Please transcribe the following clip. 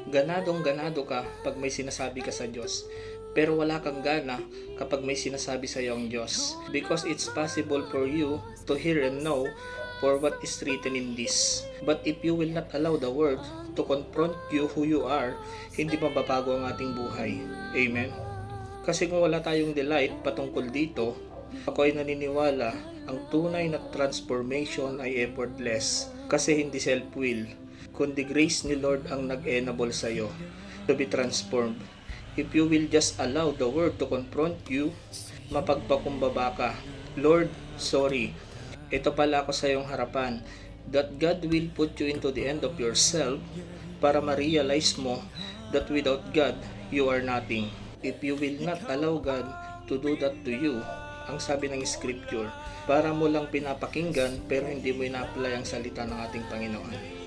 Ganadong-ganado ka pag may sinasabi ka sa Diyos, pero wala kang gana kapag may sinasabi sa iyo ang Diyos. Because it's possible for you to hear and know for what is written in this. But if you will not allow the Word to confront you who you are, hindi mababago ang ating buhay. Amen? Kasi kung wala tayong delight patungkol dito, ako ay naniniwala ang tunay na transformation ay effortless kasi hindi self-will, kundi grace ni Lord ang nag-enable sa iyo to be transformed. If you will just allow the Word to confront you, mapagpakumbaba ka. Lord, sorry. Ito pala ako sa iyong harapan. That God will put you into the end of yourself para ma-realize mo that without God, you are nothing. If you will not allow God to do that to you, ang sabi ng scripture, para mo lang pinapakinggan pero hindi mo ina-apply ang salita ng ating Panginoon.